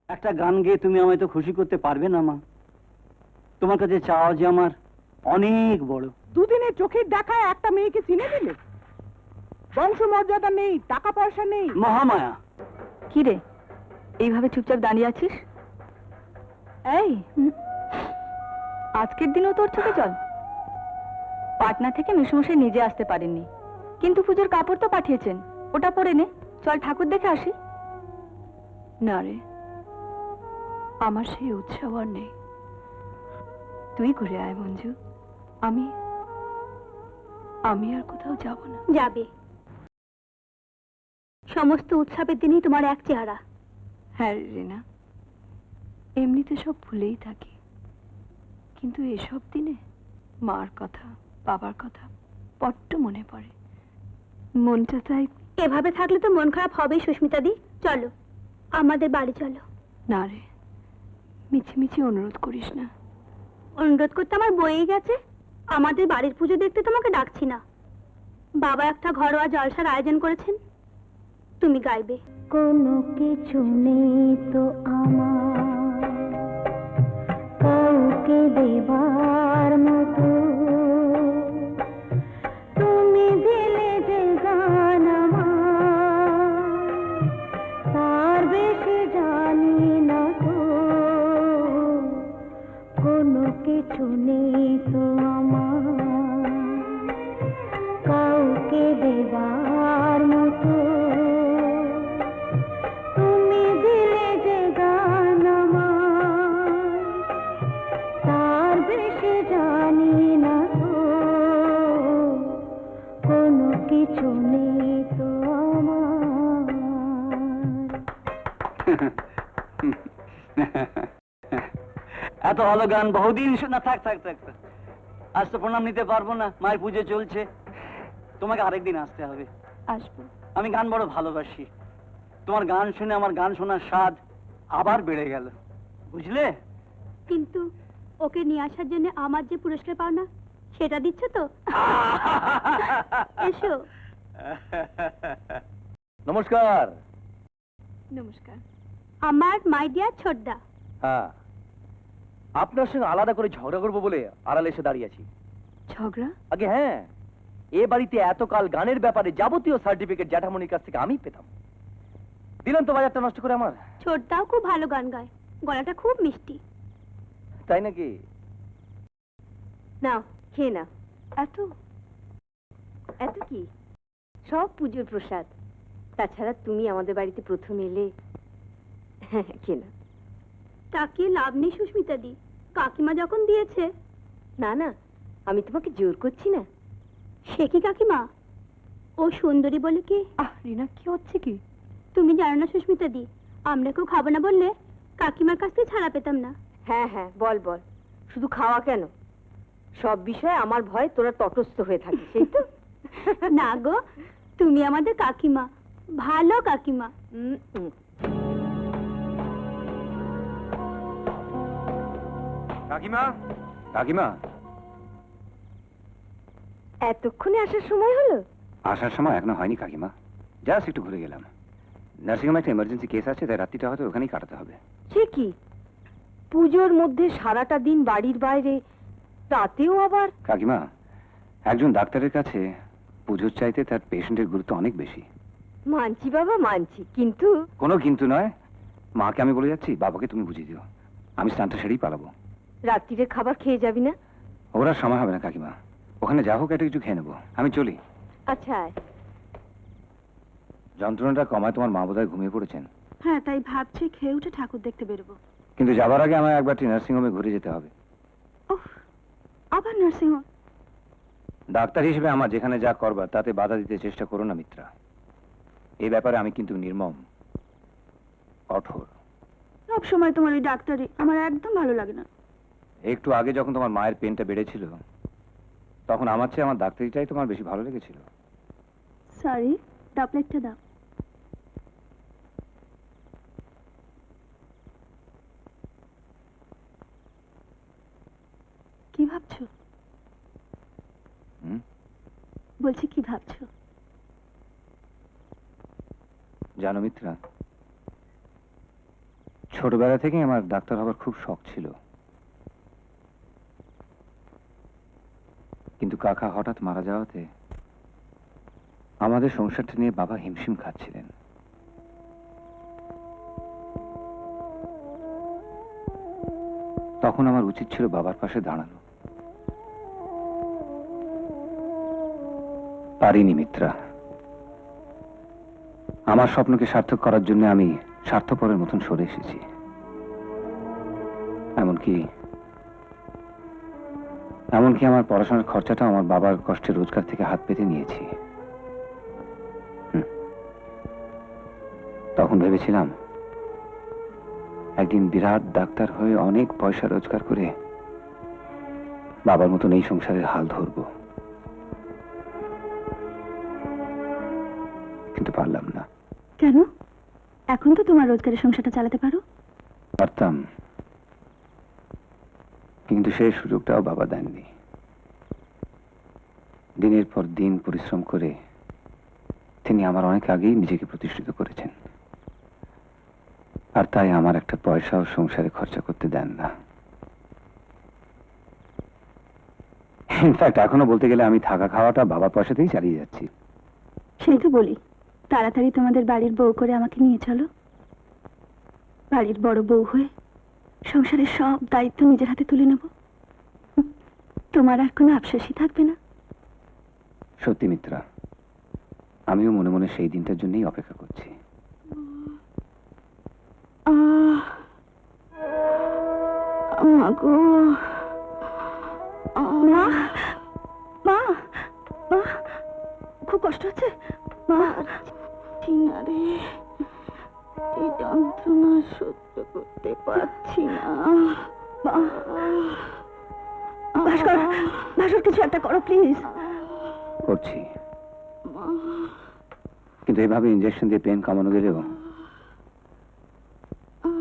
একটা গান গেয়ে তুমি আমায় তো খুশি করতে পারবে না মা। তোমার কাছে চাওয়া যে আমার অনেক বড়। দুদিনের চোখের দেখায় একটা মেয়েকে চিনে দিলে? বংশ মর্যাদা নেই, টাকা পয়সা নেই। মহামায়া। কি রে, এইভাবে চুপচাপ দাঁড়িয়ে আছিস? এই, আজকের দিনও তোর চোখে জল? পাটনা থেকে মেসমশাই নিজে আসতে পারেননি, কিন্তু পুজোর কাপড় তো পাঠিয়েছেন, ওটা পরে নে। চল ঠাকুর দেখে আসি। না রে, আমার সেই উৎসাহ আর নেই। তুই ঘুরে আয় মঞ্জু, আমি আমি আর কোথাও যাব না। যাবে, সমস্ত উৎসবের দিনই তোমার এক চেহারা। হ্যাঁ রিনা, এমনিতে সব ভুলেই থাকি, কিন্তু এসব দিনে মার কথা, বাবার কথা বড্ড মনে পড়ে। মনটা তাই। এভাবে থাকলে তো মন খারাপ হবেই সুস্মিতা দি। চলো আমাদের বাড়ি চলো। না রে, মিছিমিছি অনুরোধ করিস না। অনুরোধ করতে আমার বয়েই গেছে। আমাদের বাড়ির পুজো দেখতে তোমাকে ডাকছি না। বাবা একটা ঘরোয়া জলসার আয়োজন করেছেন, তুমি গাইবে। কোনো কিছু নেই তো আমার কাউকে দেবার মতো, তুমি দিলে যে গান আমার তার বেশি জানি না তো। কোনো কিছু নেই তো আমার কাউকে দেবার মতো, তুমি দিলে যে গান আমার তার বেশি জানি না তো। কোনো কিছু নেই তো আমার। এত ভালো গান বহুদিন শোনা। থাক থাক থাক থাক। আজ তো প্রণাম নিতে পারবো না, মায়ের পুজো চলছে। তোমাকে আরেকদিন আসতে হবে। আসবো। আমি গান বড় ভালোবাসি। তোমার গান শুনে আমার গান শোনার স্বাদ আবার বেড়ে গেল, বুঝলে? কিন্তু ওকে নিয়ে আসার জন্য আমার যে পুরস্কার পাও না, সেটা দিচ্ছ তো? এসো। নমস্কার। নমস্কার। আমার মাই ডিয়ার ছোটদা। হ্যাঁ, আপনার সঙ্গে আলাদা করে ঝগড়া করবো বলে আড়ালে এসে দাঁড়িয়ে আছি। ঝগড়া? আগে হ্যাঁ, এ বাড়িতে এতকাল গানের ব্যাপারে যাবতীয় সার্টিফিকেট জ্যাঠামণির কাছ থেকে আমি পেতাম। দিলেন তো বাজারটা নষ্ট করে আমার। ছোটদাও খুব ভালো গান গায়, গলাটা খুব মিষ্টি। তাই নাকি? নাও খেয়ে না। এত এত কি? সব পুজোর প্রসাদ। তাছাড়া তুমি আমাদের বাড়িতে প্রথম এলে। খেয়ে না। তাকে লাভ নেই সুস্মিতা দি, কাকিমা যখন দিয়েছে। না না, আমি তোমাকে জোর করছি না। সে কি কাকিমা, ও সুন্দরী বলে কি? আহ রিনা, কি হচ্ছে কি? তুমি জানো না সুস্মিতা দি, আমরা কেউ খাবো না বললে কাকিমার কাছ থেকে ছাড়া পেতাম না। হ্যাঁ হ্যাঁ, বল বল। শুধু খাওয়া কেন, সব বিষয়ে আমার ভয় তোরা তটস্থ হয়ে থাকিস, সেই তো? না গো, তুমি আমাদের কাকিমা, ভালো কাকিমা। কাকিমা, কাকিমা, এতক্ষণে আসার সময় হলো? আসার সময় এখনো হয়নি কাকিমা, জাস্ট একটু ঘুরে গেলাম। নার্সিংহোমে একটা এমার্জেন্সি কেস আছে, তাই রাত্রিটা হয়তো ওখানেই কাটাতে হবে। সে কি, পুজোর মধ্যে সারাটা দিন বাড়ির বাইরে, তাতেও আবার? কাকিমা, একজন ডাক্তারের কাছে পুজোর চাইতে তার পেশেন্টের গুরুত্ব অনেক বেশি। মানছি বাবা, মানছি, কিন্তু? কোনো কিন্তু নয়। মাকে আমি বলে যাচ্ছি, বাবাকে তুমি বুঝিয়ে দিও। আমি স্নানটা সেরেই পালাবো। রাত্রিরে খাবার খেয়ে যাবি না? ওরা সময় হবে না কাকিমা, ওখানে যা হোক একটা কিছু খেয়ে নেবো। আমি চলি। আচ্ছা আয়। যন্ত্রণাটা কমায় তোমার মা বোধহয় ঘুমিয়ে পড়েছেন। হ্যাঁ, তাই ভাবছি খেয়ে উঠে ঠাকুর দেখতে বেরোবো। কিন্তু যাবার আগে আমায় একবারটি নার্সিংহোমে ঘুরে যেতে হবে। ওহ, আবার নার্সিং হোম? ডাক্তার হিসেবে আমার যেখানে যা করবার তাতে বাধা দিতে চেষ্টা করো না মিত্রা। এই ব্যাপারে আমি কিন্তু নির্মম, কঠোর। সব সময় তোমার ওই ডাক্তারি আমার একদম ভালো লাগে না। একটু আগে যখন তোমার মায়ের পেনটা বেড়েছিল, তখন আমার চেয়ে আমার ডাক্তারিটাই তোমার বেশি ভালো লেগেছিল। সরি, টপলেটটা দাও। কি ভাবছো? বলছি কি ভাবছো? জানো মিত্রা, ছোটবেলা থেকেই আমার ডাক্তার হবার খুব শখ ছিল, কিন্তু কাকা হঠাৎ মারা যাওয়াতে আমাদের সংসারটা নিয়ে বাবা হিমশিম খাচ্ছিলেন। তখন আমার উচিত ছিল বাবার পাশে দাঁড়ানো। পারিনি মিত্রা। আমার স্বপ্নকে সার্থক করার জন্য আমি স্বার্থপরের মতন সরে এসেছি। এমনকি আমার পড়াশোনার খরচাটা আমার বাবার কষ্টের রোজগার থেকে হাত পেতে নিয়েছি। তখন ভেবেছিলাম একদিন বিরাট ডাক্তার হয়ে অনেক পয়সা রোজগার করে বাবার মতন এই সংসারের হাল ধরব, কিন্তু পারলাম না। কেন? এখন তো তোমার রোজগারের সংসারটা চালাতে পারো। পারতাম, কিন্তু সেই সুযোগটাও বাবা দেননি। দিনের পর দিন পরিশ্রম করে তিনি আমার অনেক আগেই নিজেকে প্রতিষ্ঠিত করেছেন, আর তাই আমার একটা পয়সাও সংসারে খরচা করতে দেন না। ইনফ্যাক্ট এখনো বলতে গেলে আমি থাকা খাওয়াটা বাবার পয়সাতেই চালিয়ে যাচ্ছি। সেই তো বলি, তাড়াতাড়ি তোমাদের বাড়ির বউ করে আমাকে নিয়ে চলো। বাড়ির বড় বউ হয়ে সংসারের সব দায়িত্ব নিজের হাতে তুলে নেব। তোমার আর কোনো আফসোসই থাকবে না। সত্যি মিত্রা, আমিও মনে মনে সেই দিনটার জন্যই অপেক্ষা করছি। মাগো, মা, মা, মা, খুব কষ্ট হচ্ছে মা। রে, এই যন্ত্রণা সহ্য করতে পারছি না। ভাস্কর, ভাস্কর, কিছু একটা করো প্লিজ। করছি, কিন্তু এভাবে ইনজেকশন দিয়ে পেন কমানো গেলেও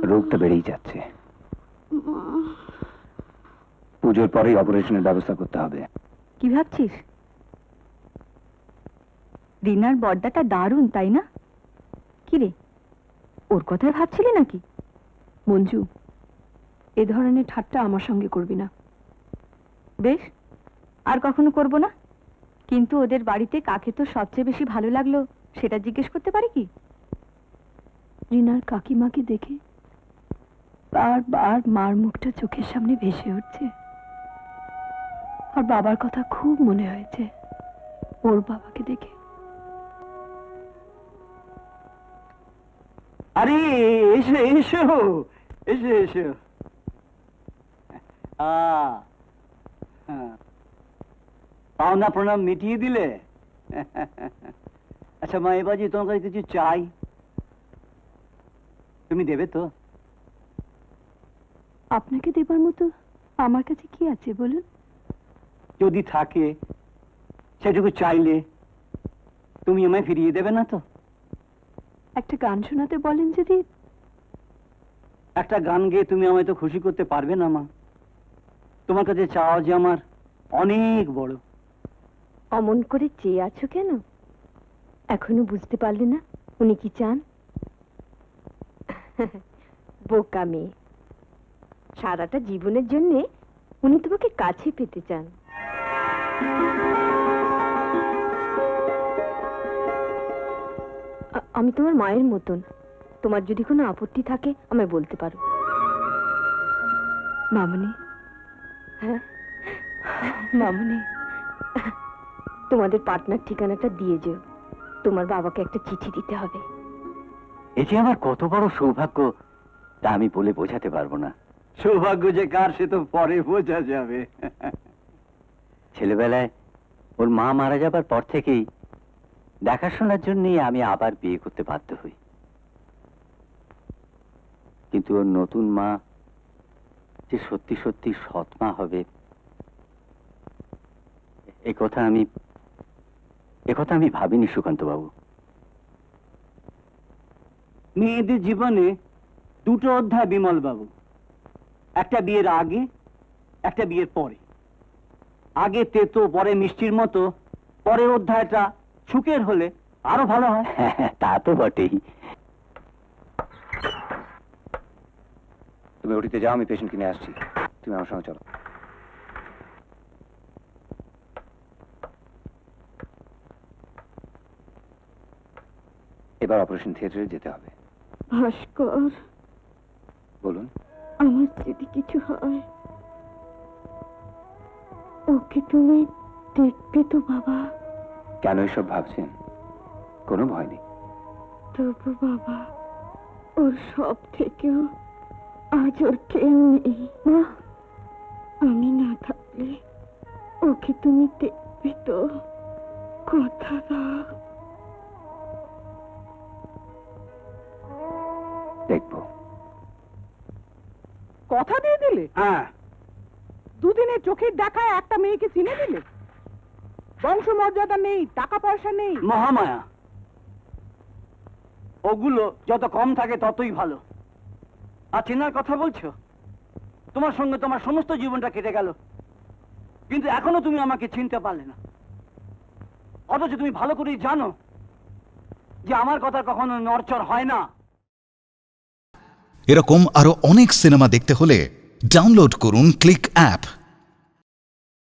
রোগটা বেড়েই যাচ্ছে। পুজোর পরেই অপারেশনের ব্যবস্থা করতে হবে। কি ভাবছিস? রিনার বর্দাটা দারুণ, তাই না? কি রে, ওর কথাই ভাবছিলি নাকি? মঞ্জু, এ ধরনের ঠাট্টা আমার সঙ্গে করবি না। বেশ, আর কখনো করব না। কিন্তু ওদের বাড়িতে কাকে তো সবচেয়ে বেশি ভালো লাগলো সেটা জিজ্ঞেস করতে পারি কি? রিনার কাকিমাকে দেখে বারবার মার মুখটা চোখের সামনে ভেসে উঠছে, আর বাবার কথা খুব মনে হয়েছে ওর বাবাকে দেখে। আরে এসো এসো এসো এসো। পাওনা প্রণাম মিটিয়ে দিলে? আচ্ছা মা, এবার যে তোমার কাছে কিছু চাই, তুমি দেবে তো? আপনাকে দেবার মতো আমার কাছে কি আছে বলুন? যদি থাকে সেটুকু চাইলে তুমি আমায় ফিরিয়ে দেবে না তো? একটা গান শোনাতে বলেন যদি। একটা গান গেয়ে তুমি আমায় তো খুশি করতে পারবে না মা। তোমার কাছে চাওয়া যে আমার অনেক বড়। অমন করে চেয়ে আছো কেন? এখনো বুঝতে পারলে না উনি কি চান? বোকা মেয়ে, সারাটা জীবনের জন্যে উনি তোমাকে কাছে পেতে চান। আমি তোমার মায়ের মতন, তোমার যদি কোনো আপত্তি থাকে আমায় বলতে পারো। মামনি, হ্যাঁ, মামনি, তোমাদের পার্টনার ঠিকানাটা দিয়ে যেও। তোমার বাবাকে একটা চিঠি দিতে হবে। এ যে আমার কত বড় সৌভাগ্য তা আমি বলে বোঝাতে পারবো না। সৌভাগ্য যে কার সে তো পরে বোঝা যাবে। ছেলেবেলায় ওর মা মারা যাবার পর থেকেই দেখাশোনার জন্যই আমি আবার বিয়ে করতে বাধ্য হই। কিন্তু ওর নতুন মা যে সত্যি সত্যি সৎ মা হবে এ কথা আমি ভাবিনি সুকান্ত বাবু। মেয়েদের জীবনে দুটো অধ্যায় বিমল বাবু, একটা বিয়ের আগে, একটা বিয়ের পরে। আগে তেতো পরে মিষ্টির মতো পরের অধ্যায়টা সুখের হলে আরো ভালো হয়। তা তো বটেই। তুমি ওটিতে যাও, আমি পেশেন্ট কিনে আসছি। তুমি আমার সঙ্গে চলো। এবার অপারেশন থিয়েটারে যেতে হবে। ভাস্কর, বলুন। আমার যদি কিছু হয় ওকে তুমি দেখবে তো বাবা? কেন এসব ভাবছেন? কোনো ভয় নেই। তবু বাবা, ওর সব থেকেও আজ ওর কেউ নেই। মা, আমি না থাকলে ওকে তুমি দেখবে তো? কথা দাও। দেখবো। কথা দিয়ে দিলে? হ্যাঁ, দুদিনের চোখের দেখায় একটা মেয়েকে চিনে দিলে? বংশ মর্যাদা নেই, টাকা পয়সা নেই। মহামায়া। ওগুলো যত কম থাকে ততই ভালো। আর চেনার কথা বলছো? তোমার সঙ্গে তোমার সমস্ত জীবনটা কেটে গেল, কিন্তু এখনো তুমি আমাকে চিনতে পারলে না। অথচ তুমি ভালো করেই জানো যে আমার কথা কখনো নড়চড় হয় না। এরকম আরো অনেক সিনেমা দেখতে হলে ডাউনলোড করুন ক্লিক অ্যাপ।